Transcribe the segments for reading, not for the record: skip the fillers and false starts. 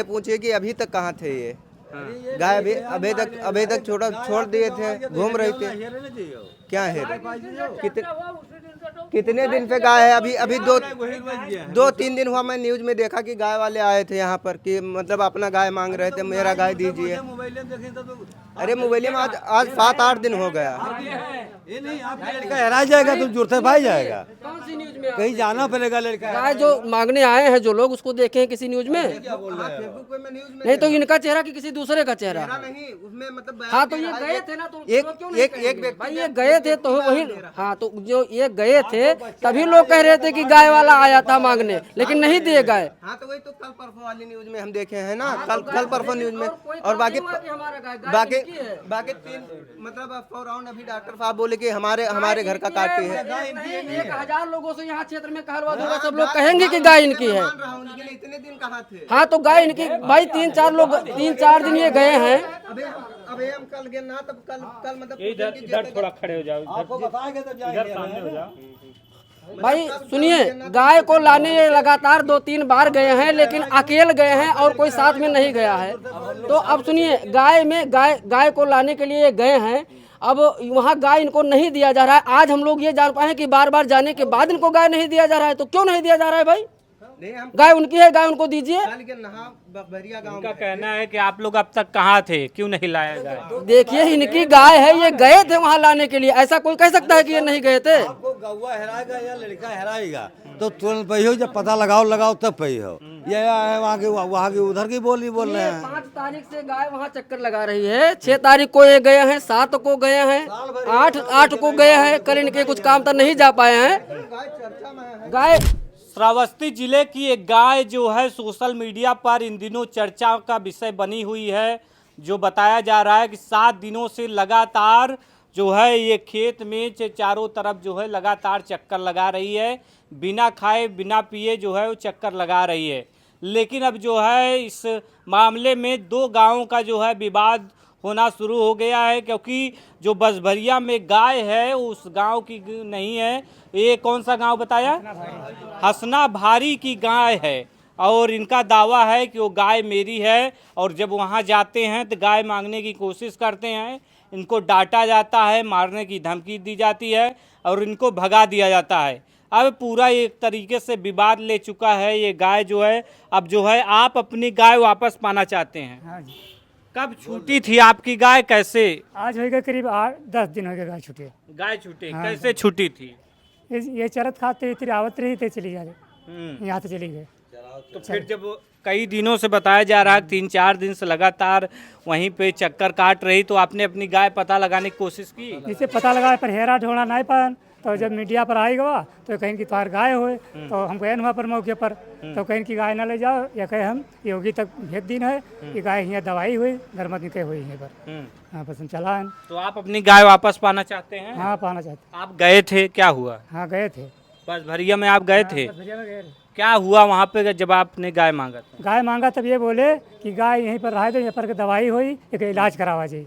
पूछिए कि अभी तक कहाँ थे ये गाय? अभी तक छोड़ दिए थे, घूम रही थे। क्या है? कितने दिन पे गाय है? अभी 2-3 दिन हुआ, मैं न्यूज में देखा कि गाय वाले आए थे यहाँ पर कि मतलब अपना गाय मांग रहे थे, मेरा गाय दीजिए। अरे मोबाइल में आज 7-8 दिन हो गया। ये नहीं, आपका लड़का हरा जाएगा तो जुर्ते भाई जाएगा। कौन सी न्यूज में? कहीं जाना पड़ेगा लड़का। गाय जो मांगने आए हैं जो लोग, उसको देखे हैं किसी न्यूज में? नहीं तो इनका चेहरा कि किसी दूसरे का चेहरा? नहीं, उसमें मतलब हाँ तो ये गए थे ना, तो एक क्यों नहीं कहेंगे? व्यक्ति भाई ये गए थे तो वही। हाँ तो जो ये गए थे तभी लोग कह रहे थे कि गाय वाला आया था मांगने, लेकिन नहीं दिए गाय। हाँ तो वही तो कल परसों वाली न्यूज में हम देखे हैं ना, कल परसों न्यूज में। और बाकी 3 मतलब फॉरआउंड अभी डॉक्टर साहब बोले कि हमारे घर का काटी है। 1000 लोगों से यहाँ क्षेत्र में कहलवा दूंगा, सब लोग कहेंगे कि गाय इनकी है। इतने दिन कहाँ थे? हाँ तो गाय इनकी भाई 3-4 दिन ये गए हैं। अबे हम कल गए ना, तब कल मतलब इधर थोड़ा खड़े हो जाओ, आपको बताएंगे तब इधर सामने हो जाओ। भाई सुनिए, गाय को लाने ये लगातार 2-3 बार गए हैं, लेकिन अकेले गए हैं और कोई साथ में नहीं गया है। तो अब सुनिए, गाय को लाने के लिए गए हैं, अब वहाँ गाय इनको नहीं दिया जा रहा है। आज हम लोग ये जान पाए हैं कि बार बार जाने के बाद इनको गाय नहीं दिया जा रहा है। तो क्यों नहीं दिया जा रहा है भाई? गाय उनकी है, गाय उनको दीजिए। उनका कहना है कि आप लोग अब तक कहाँ थे, क्यों नहीं लाया गाय? देखिए इनकी गाय है, ये गए थे वहाँ लाने के लिए। ऐसा कोई कह सकता है कि ये नहीं गए थे? आपको गौवा हराएगा या लड़का हराएगा तो तुरंत पही हो, जब पता लगाओ तब पही हो। ये वहाँ की उधर की बोल रहे हैं। 5 तारीख से गाय वहाँ चक्कर लगा रही है, 6 तारीख को ये गए हैं, 7 को गए हैं, 8 को गए हैं। कल इनके कुछ काम तक नहीं जा पाए हैं। गाय श्रावस्ती जिले की एक गाय जो है सोशल मीडिया पर इन दिनों चर्चा का विषय बनी हुई है, जो बताया जा रहा है कि 7 दिनों से लगातार जो है ये खेत में चारों तरफ जो है लगातार चक्कर लगा रही है, बिना खाए बिना पिए जो है वो चक्कर लगा रही है। लेकिन अब जो है इस मामले में 2 गांवों का जो है विवाद होना शुरू हो गया है, क्योंकि जो बसभरिया में गाय है उस गांव की नहीं है। ये कौन सा गांव बताया? हसना भारी की गाय है, और इनका दावा है कि वो गाय मेरी है। और जब वहां जाते हैं तो गाय मांगने की कोशिश करते हैं, इनको डांटा जाता है, मारने की धमकी दी जाती है और इनको भगा दिया जाता है। अब पूरा एक तरीके से विवाद ले चुका है ये गाय जो है। अब जो है आप अपनी गाय वापस पाना चाहते हैं। हाँ जी। कब छूटी थी आपकी गाय, कैसे? आज हो गए करीब 8-10 दिन हो गए गाय छूटे। गाय छूटी हाँ। कैसे छूटी थी? ये चरत खाते फिर आवत रही थे, चली जा रहे यहाँ से चली गए। तो फिर जब कई दिनों से बताया जा रहा है 3-4 दिन से लगातार वहीं पे चक्कर काट रही, तो आपने अपनी गाय पता लगाने की कोशिश की? जिससे पता लगा पर हेरा ढोना नहीं पान, तो जब मीडिया पर आई गवा तो कहीं की तुम्हार गाय हुए, तो हम गए वहाँ पर मौके पर, तो कहीं की गाय ना ले जाओ, या कहे हम योगी तक भेज दिन है कि गाय यहाँ दवाई हुई धर्मत निकल हुई यहाँ पर। हाँ बस हम चला है। तो आप अपनी गाय वापस पाना चाहते हैं? हाँ पाना चाहते। आप गए थे, क्या हुआ? हाँ गए थे, बस भरिया में आप गए थे? भैया में गए। क्या हुआ वहाँ पे जब आपने गाय मांगा था? गाय मांगा तब ये बोले कि गाय यहीं पर रहे, तो यहाँ पर के दवाई हुई, एक इलाज करावा जी।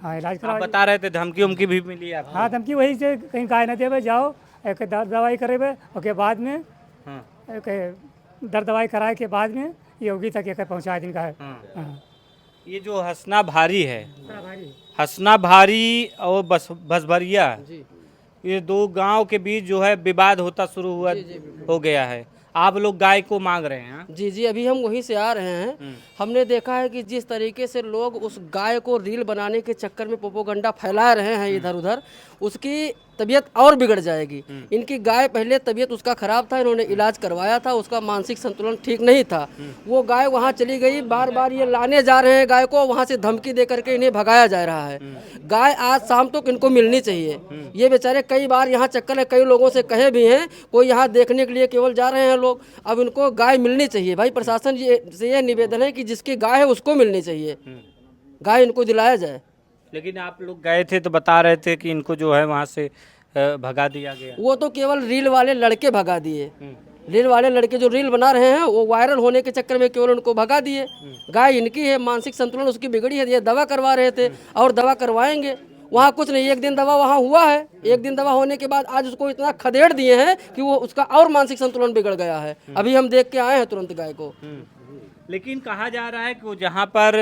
हाँ इलाज आप करावा। बता रहे थे धमकी उमकी भी मिली आपको? हाँ धमकी वही से कहीं गाय न देवे, जाओ एक दवाई करेबे, उसके बाद में दर्द दवाई कराए के बाद में योगी तक एक पहुँचा दिन का है। हाँ। ये जो हसना भारी है, हसना भारी और बसभरिया, ये 2 गांव के बीच जो है विवाद होता शुरू हुआ हो गया है। आप लोग गाय को मांग रहे हैं? जी अभी हम वहीं से आ रहे हैं। हमने देखा है कि जिस तरीके से लोग उस गाय को रील बनाने के चक्कर में प्रोपोगंडा फैला रहे हैं इधर उधर, उसकी तबीयत और बिगड़ जाएगी। इनकी गाय पहले तबीयत उसका खराब था, इन्होंने इलाज करवाया था, उसका मानसिक संतुलन ठीक नहीं था, वो गाय वहाँ चली गई। बार बार ये लाने जा रहे हैं गाय को, वहाँ से धमकी दे करके इन्हें भगाया जा रहा है। गाय आज शाम तक इनको मिलनी चाहिए। ये बेचारे कई बार यहाँ चक्कर है, कई लोगों से कहे भी हैं, कोई यहाँ देखने के लिए केवल जा रहे हैं लोग। अब इनको गाय मिलनी चाहिए भाई। प्रशासन से ये निवेदन है कि जिसकी गाय है उसको मिलनी चाहिए, गाय इनको दिलाया जाए। लेकिन आप लोग गए थे तो बता रहे थे कि इनको जो है वहाँ से भगा दिया गया। वो तो केवल रील वाले लड़के भगा दिए। रील वाले लड़के जो रील बना रहे हैं वो वायरल होने के चक्कर में केवल उनको भगा दिए। गाय इनकी है, मानसिक संतुलन उसकी बिगड़ी है, ये दवा करवा रहे थे और दवा करवाएंगे। वहाँ कुछ नहीं, 1 दिन दवा वहाँ हुआ है, 1 दिन दवा होने के बाद आज उसको इतना खदेड़ दिए हैं कि वो उसका और मानसिक संतुलन बिगड़ गया है। अभी हम देख के आए हैं तुरंत गाय को। लेकिन कहा जा रहा है कि वो जहाँ पर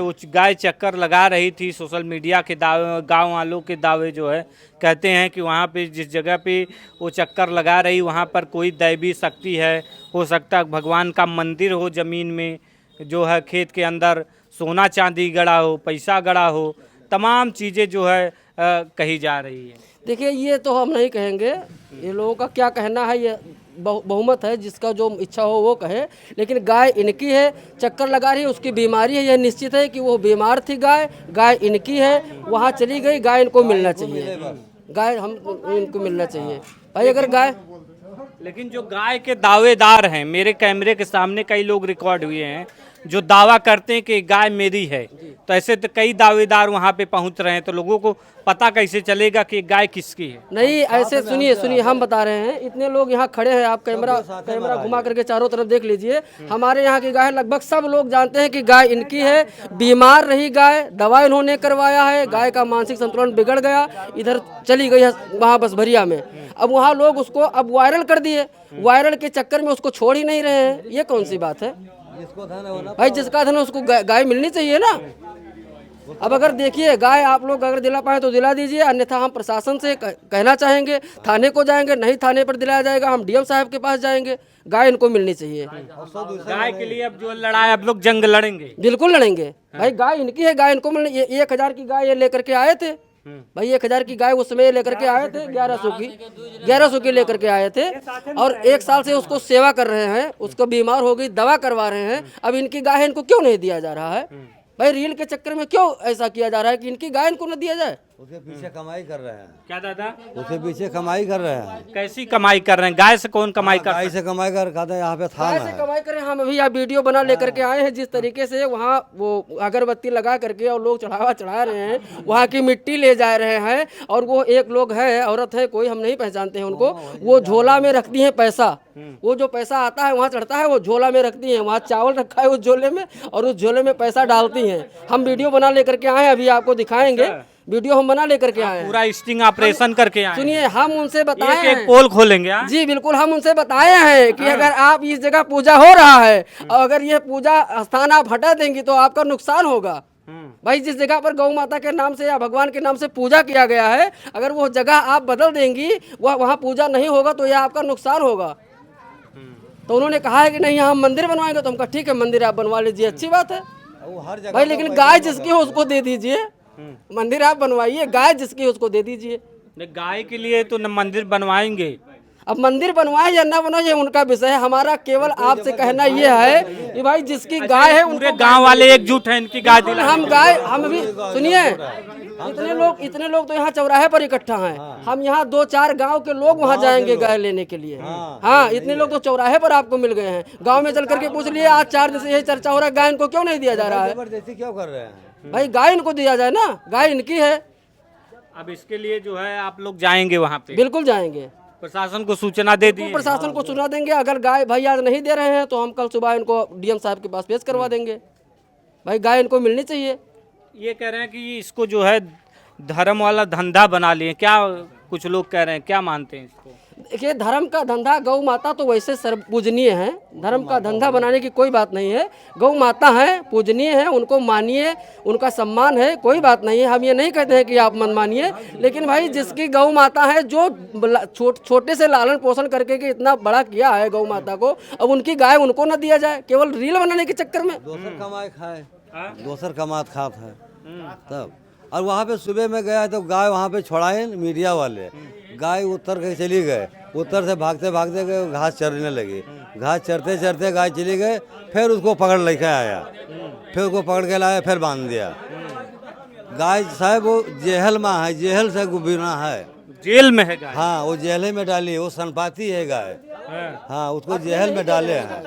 वो गाय चक्कर लगा रही थी, सोशल मीडिया के दावे, गांव वालों के दावे जो है कहते हैं कि वहाँ पे जिस जगह पे वो चक्कर लगा रही वहाँ पर कोई दैवी शक्ति है, हो सकता है भगवान का मंदिर हो, ज़मीन में जो है खेत के अंदर सोना चांदी गड़ा हो, पैसा गड़ा हो, तमाम चीज़ें जो है कही जा रही है। देखिए ये तो हम नहीं कहेंगे, ये लोगों का क्या कहना है, ये बहुमत है, जिसका जो इच्छा हो वो कहे। लेकिन गाय इनकी है, चक्कर लगा रही है, उसकी बीमारी है, यह निश्चित है कि वो बीमार थी गाय, गाय इनकी है, वहाँ चली गई, गाय इनको मिलना चाहिए, गाय हम इनको मिलना चाहिए भाई। अगर गाय, लेकिन जो गाय के दावेदार हैं, मेरे कैमरे के सामने कई लोग रिकॉर्ड हुए हैं जो दावा करते हैं कि गाय मेरी है, तो ऐसे तो कई दावेदार वहाँ पे पहुँच रहे हैं, तो लोगों को पता कैसे चलेगा कि गाय किसकी है? नहीं ऐसे सुनिए हम बता रहे हैं, इतने लोग यहाँ खड़े हैं, आप कैमरा घुमा करके चारों तरफ देख लीजिए, हमारे यहाँ की गाय लगभग सब लोग जानते हैं कि गाय इनकी है। बीमार रही गाय, दवा इन्होंने करवाया है, गाय का मानसिक संतुलन बिगड़ गया, इधर चली गई है वहाँ बसभरिया में। अब वहाँ लोग उसको अब वायरल कर दिए, वायरल के चक्कर में उसको छोड़ ही नहीं रहे हैं। ये कौन सी बात है भाई? जिसका धन है उसको गाय मिलनी चाहिए ना। अब अगर देखिए गाय आप लोग अगर दिला पाए तो दिला दीजिए, अन्यथा हम प्रशासन से कहना चाहेंगे, थाने को जाएंगे, नहीं थाने पर दिलाया जाएगा हम डीएम साहब के पास जाएंगे, गाय इनको मिलनी चाहिए। गाय के लिए अब जो लड़ाई आप लोग जंग लड़ेंगे? बिल्कुल लड़ेंगे भाई, गाय इनकी है, गाय इनको मिलनी। 1000 की गाय ये लेकर के आए थे भाई, 1000 की गाय उस समय लेकर के आए थे, 1100 की लेकर के आए थे, और 1 साल से उसको सेवा कर रहे हैं, उसको बीमार हो गई, दवा करवा रहे हैं। अब इनकी गाय इनको क्यों नहीं दिया जा रहा है भाई? रील के चक्कर में क्यों ऐसा किया जा रहा है कि इनकी गाय इनको न दिया जाए? उसके पीछे कमाई कर रहे हैं। क्या दादा? उसके पीछे कमाई कर रहे हैं। कैसी कमाई कर रहे हैं? गाय से कौन कमाई कर? गाय से कमाई कर, कहते हैं यहाँ पे थाना कैसे कमाई करें? हम अभी आप वीडियो बना लेकर के आए हैं, जिस तरीके से वहाँ वो अगरबत्ती लगा करके और लोग चढ़ा रहे हैं, वहाँ की मिट्टी ले जा रहे हैं, और वो एक लोग है, औरत है, कोई हम नहीं पहचानते हैं उनको, वो झोला में रखती है पैसा, वो जो पैसा आता है वहाँ चढ़ता है, वो झोला में रखती है, वहाँ चावल रखा है उस झोले में, और उस झोले में पैसा डालती हैं। हम वीडियो बना लेकर के आए हैं, अभी आपको दिखाएंगे, वीडियो हम बना लेकर के आए हैं, पूरा स्टिंग ऑपरेशन करके आए। सुनिए हम उनसे बताए एक हैं, पोल खोलेंगे। जी बिल्कुल, हम उनसे बताए हैं कि अगर आप इस जगह पूजा हो रहा है और अगर ये पूजा स्थान आप हटा देंगी तो आपका नुकसान होगा भाई। जिस जगह पर गौ माता के नाम से या भगवान के नाम से पूजा किया गया है, अगर वो जगह आप बदल देंगी, वहाँ पूजा नहीं होगा तो यह आपका नुकसान होगा। तो उन्होंने कहा है कि नहीं यहाँ हम मंदिर बनवाएंगे, तो हम कहा ठीक है मंदिर आप बनवा लीजिए, अच्छी बात है भाई, लेकिन गाय जिसकी हो उसको दे दीजिए। मंदिर आप बनवाइए, गाय जिसकी उसको दे दीजिए। गाय के लिए तो न मंदिर बनवाएंगे, अब मंदिर बनवाए या ना बनवाए ये उनका विषय है, हमारा केवल आपसे कहना ये है कि भाई जिसकी गाय है पूरे गांव वाले एकजुट हैं इनकी गाय दिला। हम भी सुनिए, इतने लोग तो यहाँ चौराहे पर इकट्ठा हैं, हम यहाँ 2-4 गांव के लोग वहाँ जाएंगे गाय लेने के लिए। हाँ इतने लोग तो चौराहे पर आपको मिल गए हैं, गाँव में चल करके पूछ लिए, आज 4 दिन से यही चर्चा हो रहा है, गाय इनको क्यों नहीं दिया जा रहा है? जबरदस्ती क्यों कर रहे हैं भाई गाय इनको दिया जाए ना, गाय इनकी है। अब इसके लिए जो है आप लोग जाएंगे वहाँ पे? बिल्कुल जाएंगे, प्रशासन को सूचना दे दी, प्रशासन को सूचना देंगे। अगर गाय भाई आज नहीं दे रहे हैं तो हम कल सुबह इनको डीएम साहब के पास पेश करवा देंगे। भाई गाय इनको मिलनी चाहिए। ये कह रहे हैं कि इसको जो है धर्म वाला धंधा बना लिए, क्या कुछ लोग कह रहे हैं, क्या मानते हैं इसको? देखिए धर्म का धंधा, गौ माता तो वैसे सर्वपूजनीय है, धर्म का धंधा बनाने की कोई बात नहीं है। गौ माता है, पूजनीय है, उनको मानिए, उनका सम्मान है, कोई बात नहीं है। हम ये नहीं कहते हैं कि आप मन मानिए, लेकिन भाई जिसकी गौ माता है, जो छोटे से लालन पोषण करके कि इतना बड़ा किया है गौ माता को, अब उनकी गाय उनको ना दिया जाए केवल रील बनाने के चक्कर में। दोसर कमाए खाए, दोसर कमात खात है तब। और वहाँ पे सुबह में गया तो गाय वहाँ पे छोड़ाए मीडिया वाले, गाय उतर के चली गए, उतर से भागते भागते गए, घास चरने लगी, घास चरते चरते गाय चली गए, फिर उसको पकड़ लेके आया, फिर उसको पकड़ के लाया, फिर बांध दिया। गाय साहब वो जेहल में है, जेहल से गुबिना है, जेल में है गाय? हाँ वो जेल में डाली, वो सनपाती है गाय, हाँ उसको जेहल में डाले हैं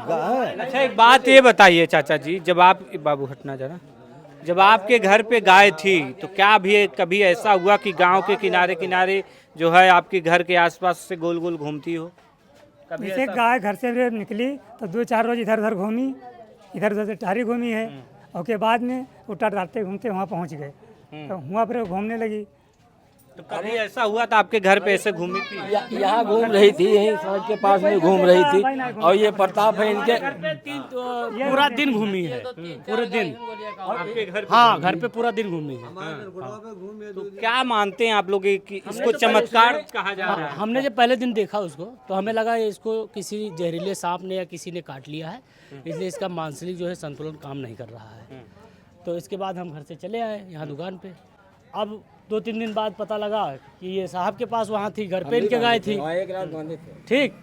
गाय। अच्छा एक बात ये बताइए चाचा जी, जब आप बाबू हटना जरा, जब आपके घर पे गाय थी तो क्या भी कभी ऐसा हुआ कि गांव के किनारे किनारे जो है आपके घर के आसपास से गोल गोल घूमती हो? कभी जैसे गाय घर से निकली तो 2-4 रोज इधर उधर घूमी, इधर उधर से टारी घूमी है, और के बाद में उल्टा डालते घूमते वहाँ पहुँच गए, तो वहाँ पर घूमने लगी। तो कभी ऐसा हुआ था आपके घर पे ऐसे घूमी थी? यहाँ घूम रही थी, यहीं सड़क के पास में घूम रही थी। और ये प्रताप है इनके, पूरा दिन घूमी है, पूरे दिन। आपके घर पे? हाँ, घर पे पूरा दिन घूमी है। तो क्या मानते हैं आप लोग कि इसको चमत्कार कहा जा रहा है? हमने जब पहले दिन देखा उसको तो हमें लगा इसको किसी जहरीले सांप ने या किसी ने काट लिया है, इसलिए इसका मानसिक जो है संतुलन काम नहीं कर रहा है। तो इसके बाद हम घर से चले आए यहाँ दुकान पे। अब 2-3 दिन बाद पता लगा कि ये साहब के पास वहाँ थी, घर पे इनके गाय थी। एक रात बांधे थे। ठीक,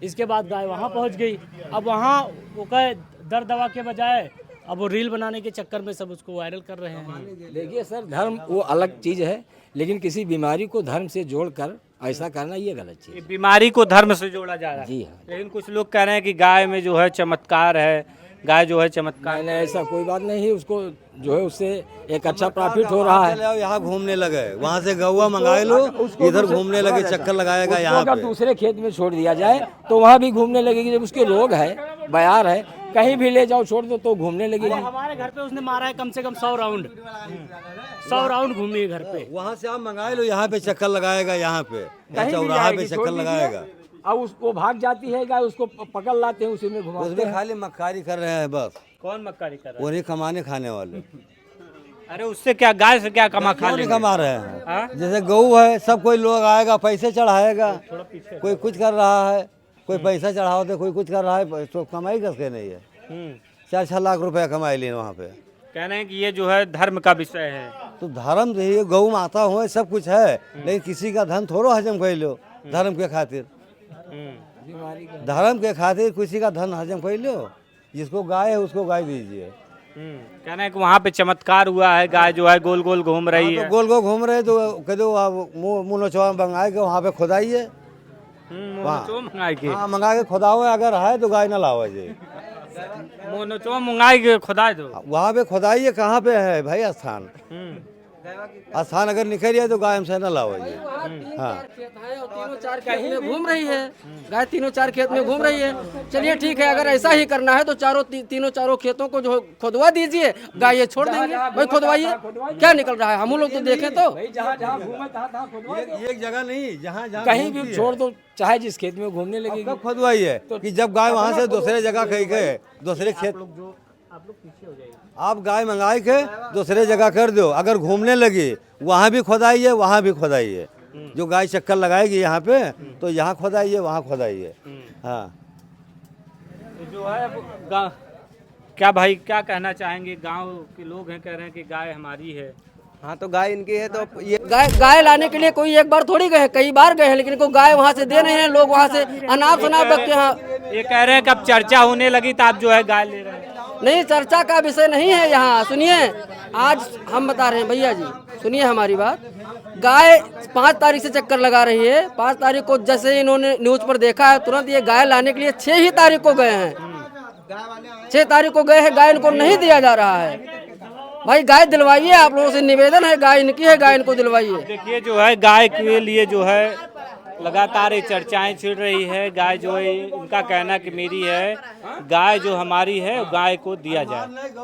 इसके बाद गाय वहाँ पहुँच गई। अब वहाँ वो कहे दर दवा के बजाय अब वो रील बनाने के चक्कर में सब उसको वायरल कर रहे हैं। देखिए सर, धर्म वो अलग चीज़ है, लेकिन किसी बीमारी को धर्म से जोड़कर ऐसा करना ये गलत चीज़ ये बीमारी को धर्म से जोड़ा जा रहा है। जी हाँ। लेकिन कुछ लोग कह रहे हैं कि गाय में जो है चमत्कार है, गाय जो है चमत्कार। नहीं, ऐसा कोई बात नहीं है। उसको जो है उससे एक अच्छा प्रॉफिट हो रहा है। चले आओ यहाँ घूमने लगे, वहाँ से गौवा मंगा लो, इधर घूमने लगे, चक्कर लगाएगा यहाँ अगर पे। दूसरे खेत में छोड़ दिया जाए तो वहाँ भी घूमने लगेगी। जब उसके रोग है, बयार है, कहीं भी ले जाओ छोड़ दो तो घूमने लगेगी। हमारे घर पे उसने मारा है कम से कम 100 राउंड, 100 राउंड घूमी है घर पे। वहाँ से आप मंगा लो, यहाँ पे चक्कर लगाएगा, यहाँ पे कहीं भी चौराहा पे जाएगी, चक्कर छोड़ दीजिए। लगाएगा। अब उसको भाग जाती है गाय, उसको पकड़ लाते हैं, उसी में घुमाते उसमें हैं। खाली मक्कारी कर रहे हैं बस, कौन मक्कारी कर रहा वही कमाने खाने वाले। है? अरे उससे क्या, गाय से क्या कमा खा क्यों लेंगे? नहीं कमा रहे हैं? हाँ? जैसे गऊ है, सब कोई लोग आएगा, पैसे चढ़ाएगा, कोई कुछ कर रहा है, कोई पैसा चढ़ाओ, कोई कुछ कर रहा है, तो कमाई कसके नहीं है। 4-6 लाख रुपया कमाई लिए वहाँ पे। कह रहे हैं कि ये जो है धर्म का विषय है। तो धर्म तो ये गौ माता हो, सब कुछ है, लेकिन किसी का धन थोड़ा हजम कर लो धर्म के खातिर। धर्म के खातिर किसी का धन हजम कर लो, जिसको गाय है उसको गाय दीजिए। कह रहे हैं कि वहाँ पे चमत्कार हुआ है, गाय जो है गोल गोल घूम रही तो है। गोल गोल घूम रहे तो कह दो आप मुँह नचवा मंगाए के वहाँ पे खुदाइए। मोनोचो मंगाई के, हाँ, मंगा के खुदाओ, अगर है तो गाय न लाओ जी। मोनोचो मंगाई के खुदा दो। वहाँ पे खुदाइए, कहाँ पे है भाई स्थान? स्थान अगर निकल जाए तो गाय हमसे न लाओ जी। हाँ, खेत है और 3-4 खेत में घूम रही है गाय, 3-4 खेत में घूम रही है। चलिए ठीक है, अगर ऐसा ही करना है तो तीनों खेतों को जो खुदवा दीजिए, गाय ये छोड़ देंगे। भाई खुदवाइए, क्या निकल रहा है? हम लोग तो देखें तो जहाँ घूमे तहाँ खुदवा दो। एक जगह नहीं, जहाँ जहाँ कहीं भी छोड़ दो, चाहे जिस खेत में घूमने लगेगी। कब खुदवाइए कि जब गाय वहाँ से दूसरे जगह कहीं गए, दूसरे खेत, आप गाय मंगाई के दूसरे जगह कर दो, अगर घूमने लगी वहाँ भी खुदाइए, वहाँ भी खुदाइए। जो गाय चक्कर लगाएगी यहाँ पे तो यहाँ खुदाइए, वहाँ खुदाइए। हाँ, जो है क्या भाई, क्या कहना चाहेंगे? गांव के लोग हैं, कह रहे हैं कि गाय हमारी है। हाँ, तो गाय इनकी है, तो ये गाय लाने के लिए कोई एक बार थोड़ी गए, कई बार गए हैं, लेकिन कोई गाय वहाँ से दे नहीं रहे। लोग वहाँ से अनाप शनाप रख के यहाँ। ये कह रहे हैं कि अब चर्चा होने लगी तो आप जो है गाय ले रहे हैं। नहीं, चर्चा का विषय नहीं है यहाँ। सुनिए, आज हम बता रहे हैं भैया जी, सुनिए हमारी बात। गाय 5 तारीख से चक्कर लगा रही है। 5 तारीख को जैसे इन्होंने न्यूज पर देखा है, तुरंत ये गाय लाने के लिए 6 ही तारीख को गए हैं। 6 तारीख को गए हैं, गाय इनको नहीं दिया जा रहा है। भाई गाय दिलवाइए, आप लोगों से निवेदन है, गाय इनकी है, गाय इनको दिलवाइए। देखिए जो है गाय के लिए जो है लगातार ये चर्चाएं छिड़ रही है। गाय जो है, इनका कहना कि मेरी है, गाय जो हमारी है गाय को दिया जाए।